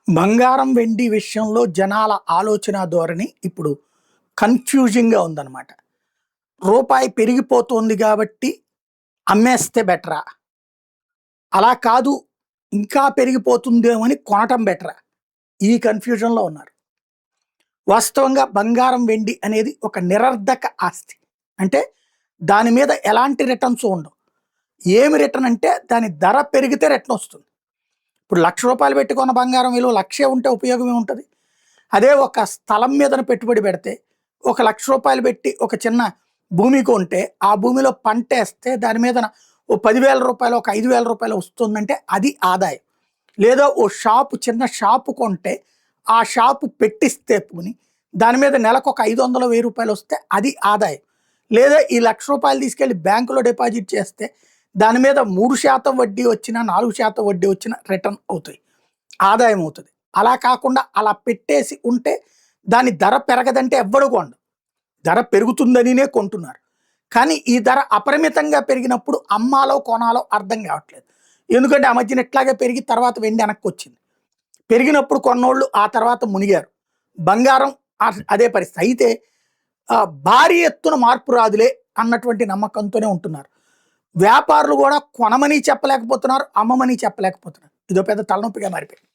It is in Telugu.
బంగారం, వెండి విషయంలో జనాల ఆలోచన ధోరణి ఇప్పుడు కన్‌ఫ్యూజింగ్‌గా ఉందన్నమాట. రూపాయి పెరిగిపోతోంది గాబట్టి అమ్మేస్తే బెటరా? అలా కాదు, ఇంకా పెరిగిపోతుందేమో అని కొనటం బెటరా? ఈ కన్‌ఫ్యూజన్‌లో ఉన్నారు. వాస్తవంగా బంగారం, వెండి అనేది ఒక నిరర్ధక ఆస్తి. అంటే దాని మీద ఎలాంటి రిటర్న్స్ ఉండవు. ఏమి రిటర్న్ అంటే దాని ధర పెరిగితే రిటర్న్ వస్తుంది. ఇప్పుడు రూ. 1,00,000 పెట్టి కొన్న బంగారం విలువ 1,00,000 ఉంటే ఉపయోగం ఏముంటది? అదే ఒక స్థలం మీదన పెట్టుబడి పెడితే ఒక రూ. 1,00,000 పెట్టి ఒక చిన్న భూమి కొంటే ఆ భూమిలో పంటేస్తే దాని మీదన ఓ రూ. 10,000 ఒక రూ. 5,000 వస్తుందంటే అది ఆదాయం. లేదా ఓ షాపు చిన్న షాపు కొంటే ఆ షాపు పెట్టిస్తే పోని దాని మీద నెలకు ఒక 500, 1000 వస్తే అది ఆదాయం. లేదా ఈ రూ. 1,00,000 తీసుకెళ్ళి బ్యాంకులో డిపాజిట్ చేస్తే దాని మీద 3% వడ్డీ వచ్చినా, 4% వడ్డీ వచ్చినా రిటర్న్ అవుతాయి. ఆదాయం అవుతది. అలా కాకుండా అలా పెట్టేసి ఉంటే దాని ధర పెరగదంటే ఎవ్వడు కొనడు. ధర పెరుగుతుందనినే కొంటున్నారు. కానీ ఈ ధర అపరిమితంగా పెరిగినప్పుడు అమ్మాలో, కొనాలో అర్థం కావట్లేదు. ఎందుకంటే ఆ మధ్యన ఇట్లాగే పెరిగి తర్వాత వెండి వెనక్కొచ్చింది. పెరిగినప్పుడు కొన్నోళ్ళు ఆ తర్వాత మునిగారు. బంగారం అదే పరిస్థితి. అయితే భారీ ఎత్తున మార్పు రాదులే అన్నటువంటి నమ్మకంతోనే ఉంటున్నారు. వ్యాపారులు కూడా కొనమని చెప్పలేకపోతున్నారు, అమ్మమని చెప్పలేకపోతున్నారు. ఇదో పెద్ద తలనొప్పిగా మారిపోయింది.